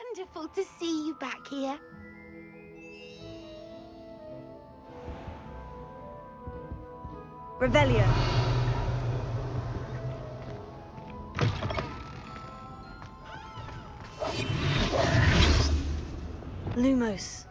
wonderful to see you back here. Revelio. Lumos.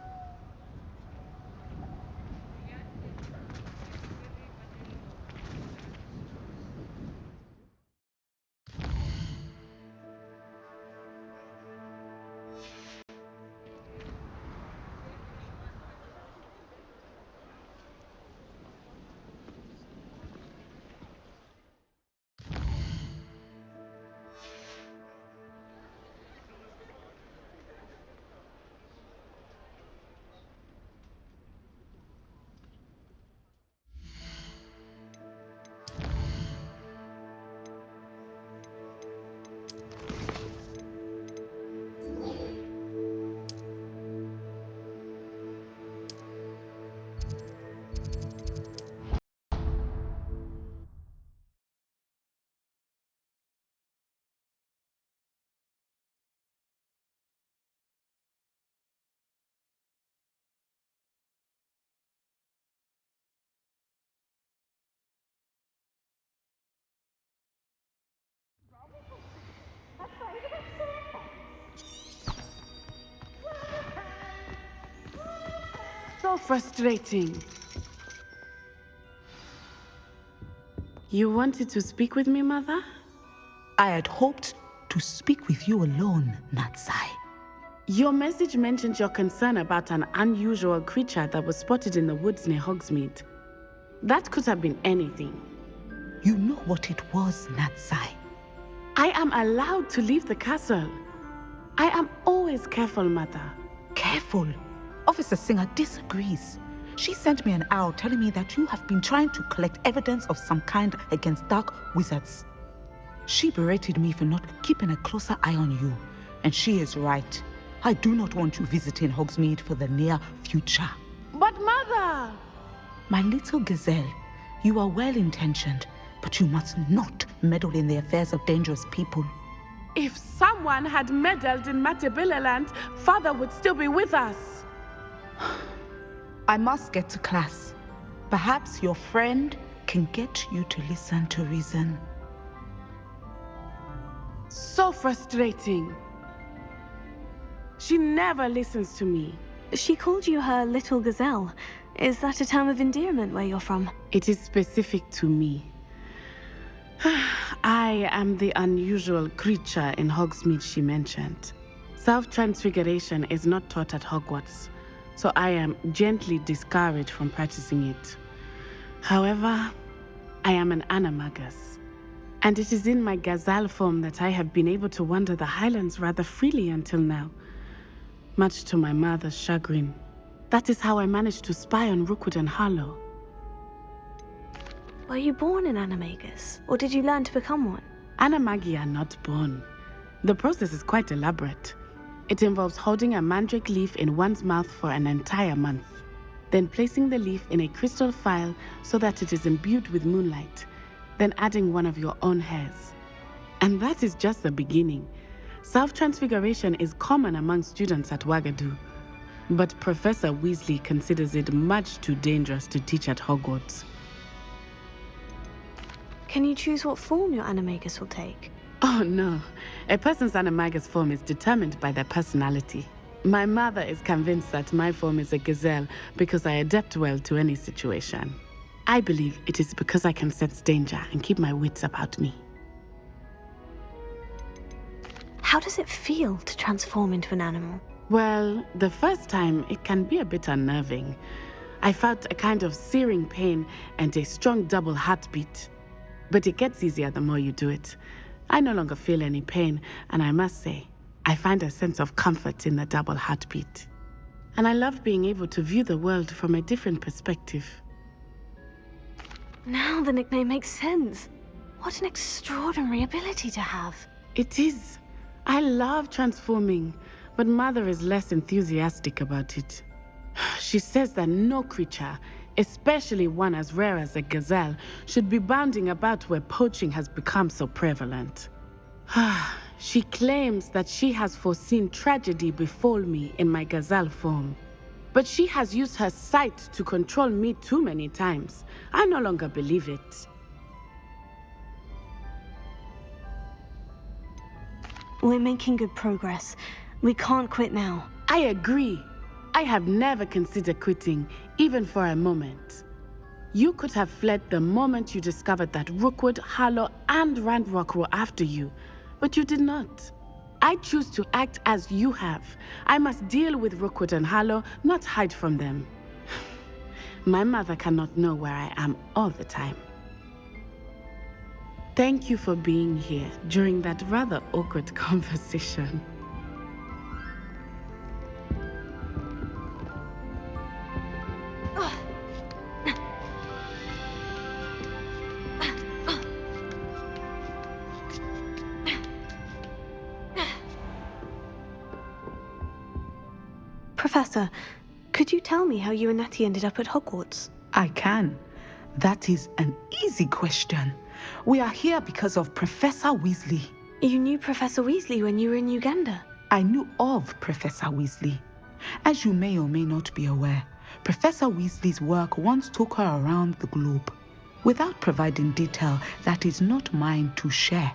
So frustrating. You wanted to speak with me, Mother? I had hoped to speak with you alone, Natsai. Your message mentioned your concern about an unusual creature that was spotted in the woods near Hogsmeade. That could have been anything. You know what it was, Natsai. I am allowed to leave the castle. I am always careful, Mother. Careful. Officer Singer disagrees. She sent me an owl telling me that you have been trying to collect evidence of some kind against dark wizards. She berated me for not keeping a closer eye on you, and she is right. I do not want you visiting Hogsmeade for the near future. But Mother! My little gazelle, you are well-intentioned, but you must not meddle in the affairs of dangerous people. If someone had meddled in Matabeleland, Father would still be with us. I must get to class. Perhaps your friend can get you to listen to reason. So frustrating. She never listens to me. She called you her little gazelle. Is that a term of endearment where you're from? It is specific to me. I am the unusual creature in Hogsmeade she mentioned. Self-transfiguration is not taught at Hogwarts, so I am gently discouraged from practicing it. However, I am an animagus, and it is in my gazelle form that I have been able to wander the Highlands rather freely until now, much to my mother's chagrin. That is how I managed to spy on Rookwood and Harlow. Were you born an animagus, or did you learn to become one? Animagi are not born. The process is quite elaborate. It involves holding a mandrake leaf in one's mouth for an entire month, then placing the leaf in a crystal phial so that it is imbued with moonlight, then adding one of your own hairs. And that is just the beginning. Self-transfiguration is common among students at Wagadu, but Professor Weasley considers it much too dangerous to teach at Hogwarts. Can you choose what form your animagus will take? Oh no, a person's animagus form is determined by their personality. My mother is convinced that my form is a gazelle because I adapt well to any situation. I believe it is because I can sense danger and keep my wits about me. How does it feel to transform into an animal? Well, the first time it can be a bit unnerving. I felt a kind of searing pain and a strong double heartbeat. But it gets easier the more you do it. I no longer feel any pain, and I must say, I find a sense of comfort in the double heartbeat. And I love being able to view the world from a different perspective. Now the nickname makes sense. What an extraordinary ability to have. It is. I love transforming, but Mother is less enthusiastic about it. She says that no creature, especially one as rare as a gazelle, should be bounding about where poaching has become so prevalent. She claims that she has foreseen tragedy befall me in my gazelle form. But she has used her sight to control me too many times. I no longer believe it. We're making good progress. We can't quit now. I agree. I have never considered quitting, even for a moment. You could have fled the moment you discovered that Rookwood, Harlow, and Randrock were after you, but you did not. I choose to act as you have. I must deal with Rookwood and Harlow, not hide from them. My mother cannot know where I am all the time. Thank you for being here during that rather awkward conversation. Professor, could you tell me how you and Natty ended up at Hogwarts? I can. That is an easy question. We are here because of Professor Weasley. You knew Professor Weasley when you were in Uganda. I knew of Professor Weasley. As you may or may not be aware, Professor Weasley's work once took her around the globe. Without providing detail that is not mine to share,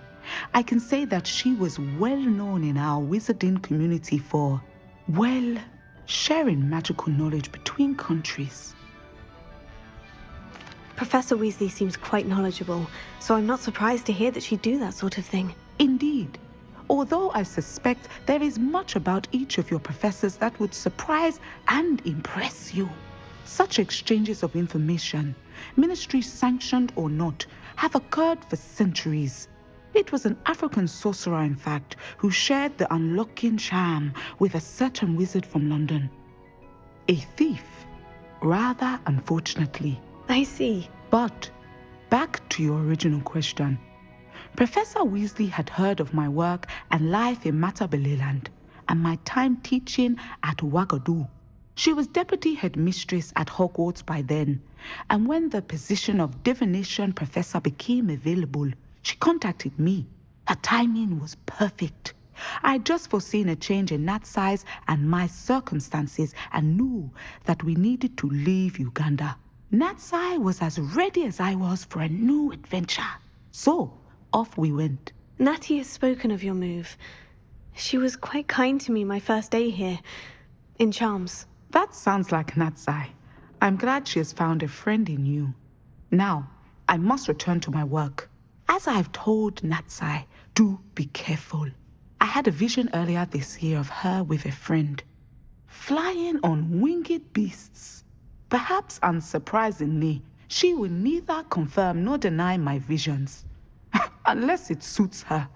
I can say that she was well known in our wizarding community for, well, sharing magical knowledge between countries. Professor Weasley seems quite knowledgeable, so I'm not surprised to hear that she'd do that sort of thing. Indeed. Although I suspect there is much about each of your professors that would surprise and impress you. Such exchanges of information, ministry sanctioned or not, have occurred for centuries. It was an African sorcerer, in fact, who shared the unlocking charm with a certain wizard from London. A thief, rather unfortunately. I see. But back to your original question. Professor Weasley had heard of my work and life in Matabeleland and my time teaching at Wagadu. She was deputy headmistress at Hogwarts by then, and when the position of divination professor became available, she contacted me. Her timing was perfect. I had just foreseen a change in Nat's size and my circumstances and knew that we needed to leave Uganda. Natsai was as ready as I was for a new adventure. So, off we went. Natty has spoken of your move. She was quite kind to me my first day here, in Charms. That sounds like Natsai. I'm glad she has found a friend in you. Now, I must return to my work. As I've told Natsai, do be careful. I had a vision earlier this year of her with a friend, flying on winged beasts. Perhaps unsurprisingly, she will neither confirm nor deny my visions, unless it suits her.